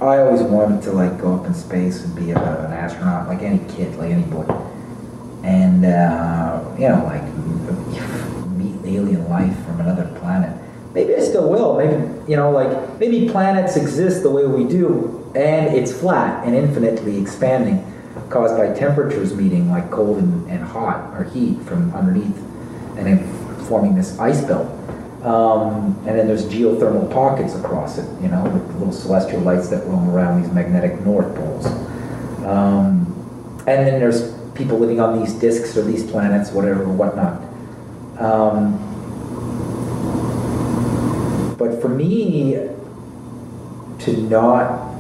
I always wanted to like go up in space and be an astronaut, like any kid, like any boy, and you know, like meet alien life from another planet. Maybe I still will. Maybe, you know, like maybe planets exist the way we do, and it's flat and infinitely expanding, caused by temperatures meeting, like cold and hot or heat from underneath, and then forming this ice belt. And then there's geothermal pockets across it, you know, with little celestial lights that roam around these magnetic north poles. And then there's people living on these disks or these planets, whatever, whatnot. But for me, to not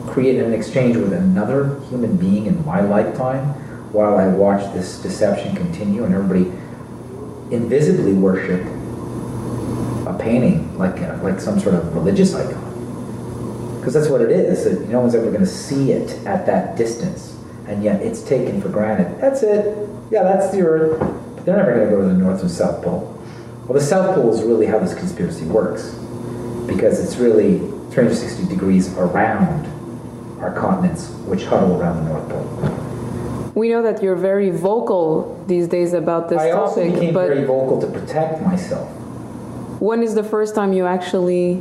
create an exchange with another human being in my lifetime while I watch this deception continue and everybody invisibly worship a painting like some sort of religious icon, because that's what it is. No one's ever going to see it at that distance, and yet it's taken for granted. That's it. Yeah, that's the Earth. But they're never going to go to the North and South Pole. Well, the South Pole is really how this conspiracy works, because it's really 360 degrees around our continents, which huddle around the North Pole. We know that you're very vocal these days about this topic. I also became very vocal to protect myself. When is the first time you actually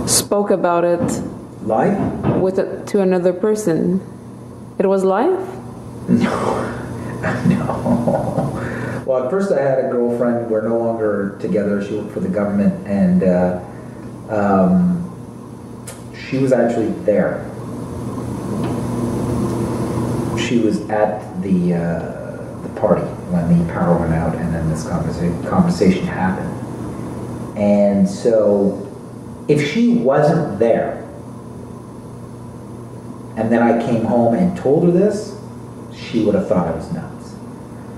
spoke about it? Live? To another person? It was live? No. No. Well, at first I had a girlfriend. We're no longer together. She worked for the government, and she was actually there. She was at the party when the power went out, and then this conversation happened. And so, if she wasn't there, and then I came home and told her this, she would have thought I was nuts.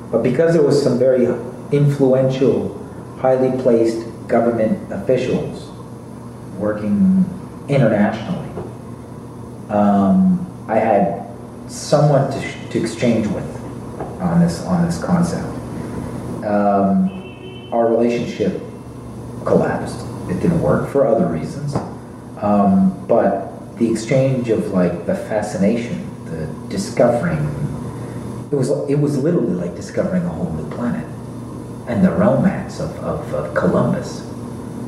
But because there was some very influential, highly placed government officials working internationally, I had someone to exchange with on this concept. Our relationship collapsed. It didn't work for other reasons, but the exchange of like the fascination, the discovering, it was literally like discovering a whole new planet, and the romance of Columbus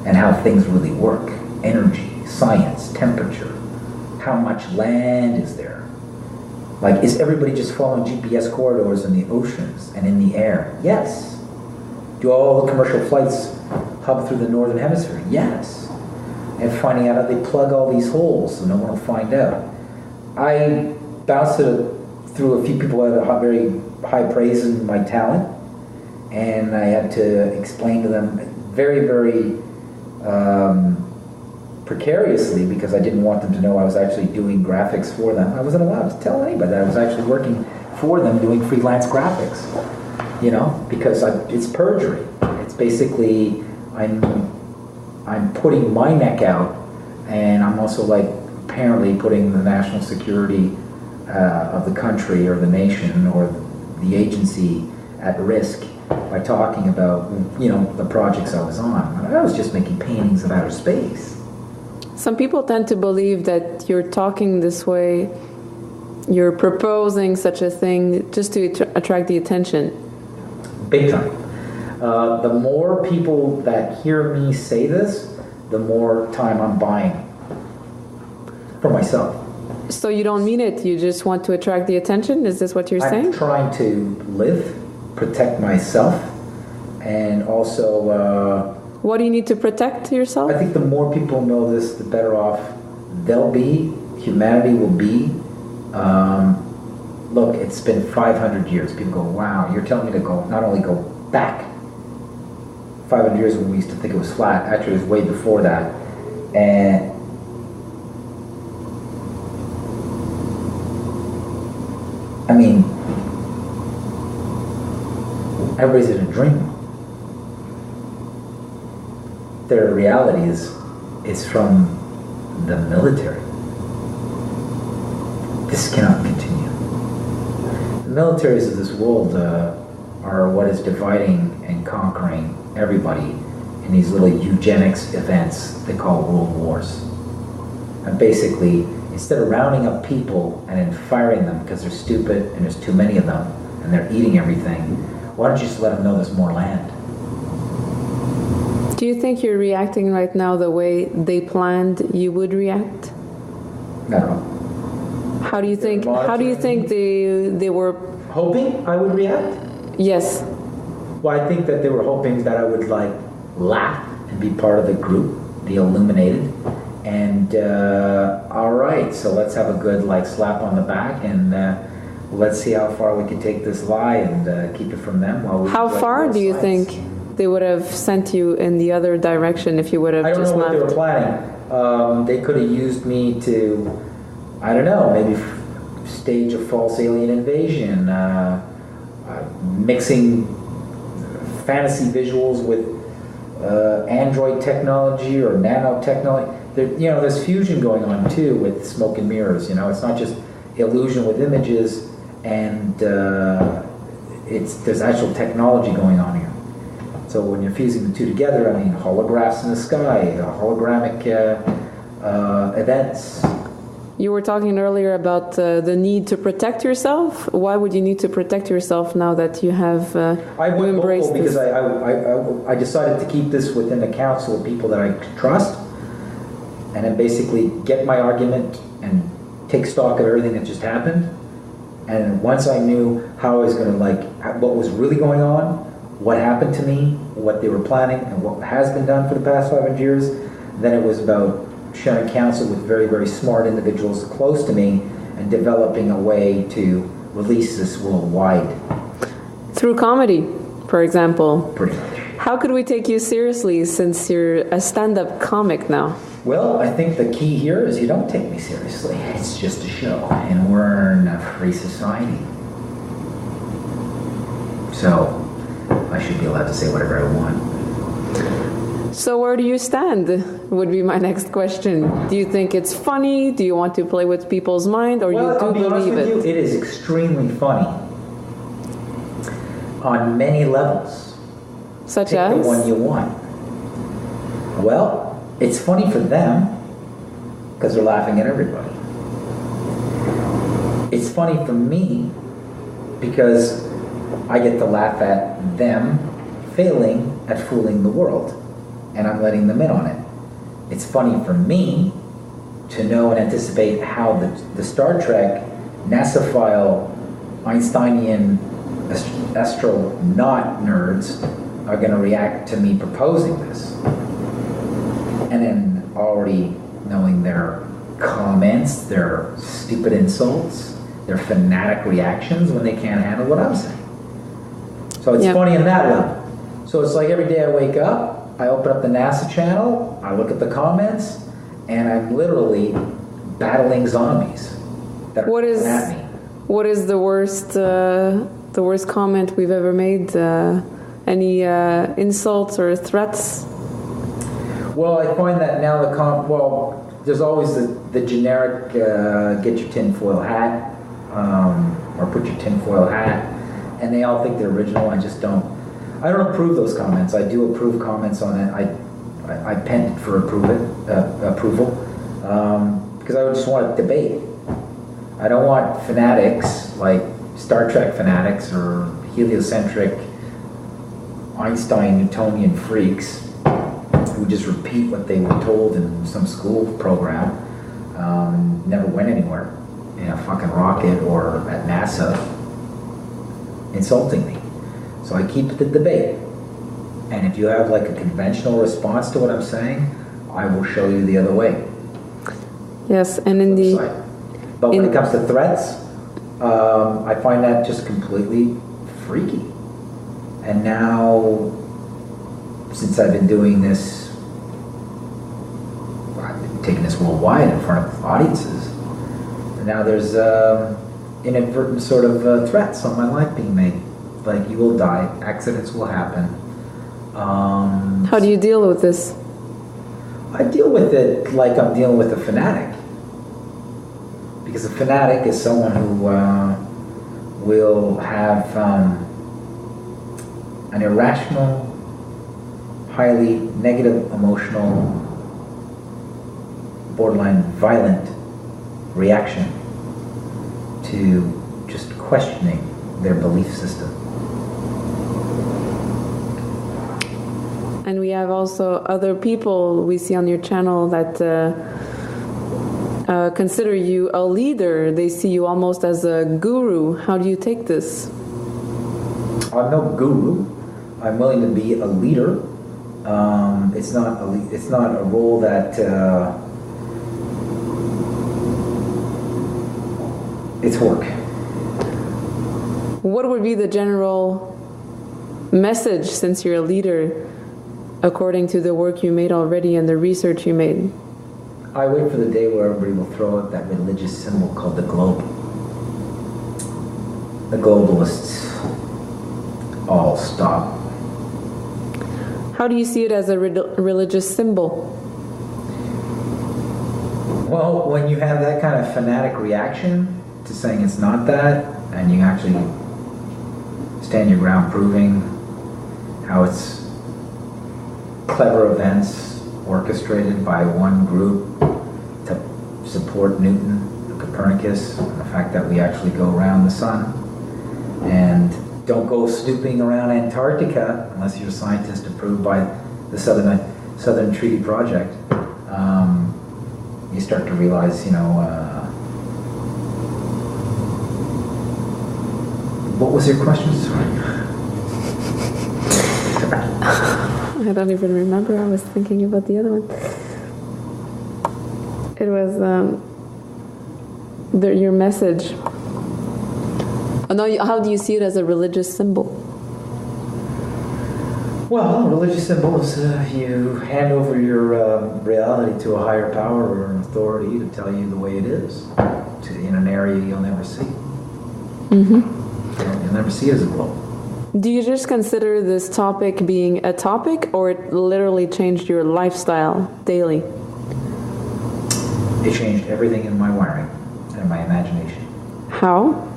and how things really work, energy, science, temperature, how much land is there. Like, is everybody just following GPS corridors in the oceans and in the air? Yes. Do all the commercial flights hub through the northern hemisphere? Yes. And finding out how they plug all these holes so no one will find out. I bounced it through a few people who had very high praise in my talent, and I had to explain to them very, very precariously, because I didn't want them to know I was actually doing graphics for them. I wasn't allowed to tell anybody that I was actually working for them doing freelance graphics, you know, because it's perjury. It's basically, I'm putting my neck out, and I'm also like apparently putting the national security of the country or the nation or the agency at risk by talking about, you know, the projects I was on. I was just making paintings of outer space. Some people tend to believe that you're talking this way, you're proposing such a thing just to attract the attention. Big time. The more people that hear me say this, the more time I'm buying for myself. So you don't mean it, you just want to attract the attention? Is this what you're saying? I'm trying to live, protect myself, and also... what do you need to protect yourself? I think the more people know this, the better off they'll be, humanity will be. Look, it's been 500 years. People go, wow, you're telling me to go, not only go back 500 years when we used to think it was flat, actually it was way before that. And I mean, everybody's in a dream. Their reality is from the military. This cannot continue. The militaries of this world are what is dividing and conquering everybody in these little eugenics events they call world wars. And basically, instead of rounding up people and then firing them because they're stupid and there's too many of them and they're eating everything, why don't you just let them know there's more land? Do you think you're reacting right now the way they planned you would react? No. How do you think they were hoping I would react? Yes. Well, I think that they were hoping that I would like laugh and be part of the group, the illuminated, and all right, so let's have a good like slap on the back and let's see how far we can take this lie and keep it from them. While we how far do you think they would have sent you in the other direction if you would have just left? I don't know what they were planning. They could have used me to, I don't know, maybe stage a false alien invasion, mixing fantasy visuals with android technology or nanotechnology. There's fusion going on too with smoke and mirrors. It's not just illusion with images, and there's actual technology going on here. So when you're fusing the two together, I mean, holographs in the sky, hologramic events. You were talking earlier about the need to protect yourself. Why would you need to protect yourself now that you have embraced this? Because I decided to keep this within the council of people that I trust, and then basically get my argument and take stock of everything that just happened. And once I knew how I was going to what was really going on, what happened to me, what they were planning, and what has been done for the past 500 years, then it was about sharing counsel with very, very smart individuals close to me and developing a way to release this worldwide. Through comedy, for example. Pretty much. How could we take you seriously since you're a stand-up comic now? Well, I think the key here is you don't take me seriously. It's just a show, and we're in a free society. So I should be allowed to say whatever I want. So where do you stand, would be my next question. Do you think it's funny? Do you want to play with people's mind, or you do believe it? It is extremely funny on many levels. Such as? Pick the one you want. Well, it's funny for them because they're laughing at everybody. It's funny for me because I get to laugh at them failing at fooling the world, and I'm letting them in on it. It's funny for me to know and anticipate how the Star Trek, NASA-phile, Einsteinian, astronaut nerds are going to react to me proposing this. And then already knowing their comments, their stupid insults, their fanatic reactions when they can't handle what I'm saying. So it's funny in that level. So it's like every day I wake up, I open up the NASA channel, I look at the comments, and I'm literally battling zombies that are coming at me. What is the worst comment we've ever made? Any insults or threats? Well, I find that now there's always the generic get your tinfoil hat, or put your tinfoil hat, and they all think they're original. I don't approve those comments. I do approve comments on it. I penned for approval, because I just want to debate. I don't want fanatics like Star Trek fanatics or heliocentric Einstein Newtonian freaks who just repeat what they were told in some school program, never went anywhere in a fucking rocket or at NASA, insulting me. So I keep the debate. And if you have like a conventional response to what I'm saying, I will show you the other way. Yes, and in the... But when it comes to threats, I find that just completely freaky. And now, since I've been doing this, I've been taking this worldwide in front of audiences, and now there's inadvertent sort of threats on my life being made. Like, you will die, accidents will happen. How do you deal with this? I deal with it like I'm dealing with a fanatic. Because a fanatic is someone who will have an irrational, highly negative emotional borderline violent reaction to just questioning their belief system. And we have also other people we see on your channel that consider you a leader. They see you almost as a guru. How do you take this? I'm no guru. I'm willing to be a leader. It's not a role that it's work. What would be the general message, since you're a leader, according to the work you made already and the research you made? I wait for the day where everybody will throw out that religious symbol called the globe. The globalists all stop. How do you see it as a religious symbol? Well, when you have that kind of fanatic reaction to saying it's not that, and you actually stand your ground proving how it's clever events orchestrated by one group to support Newton, Copernicus, and the fact that we actually go around the sun, and don't go snooping around Antarctica unless you're a scientist approved by the Southern Treaty Project. You start to realize, what was your question? I don't even remember. I was thinking about the other one. It was your message. Oh, no, how do you see it as a religious symbol? Well, a religious symbol is you hand over your reality to a higher power or an authority to tell you the way it is in an area you'll never see. Mm-hmm. You'll never see it as a globe. Do you just consider this topic being a topic, or it literally changed your lifestyle daily? It changed everything in my wiring and my imagination. How?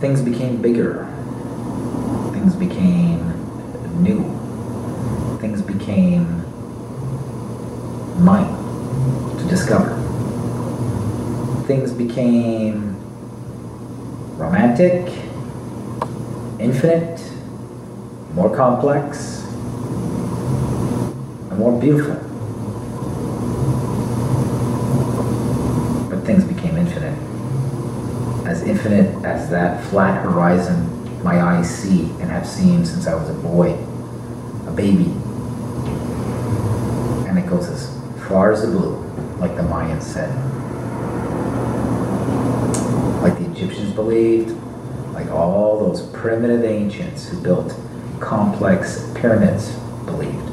Things became bigger. Things became new. Things became mine to discover. Things became romantic, infinite, more complex, and more beautiful. But things became infinite as that flat horizon my eyes see and have seen since I was a boy, a baby. And it goes as far as the blue, like the Mayans said. Like the Egyptians believed, like all those primitive ancients who built complex pyramids believed.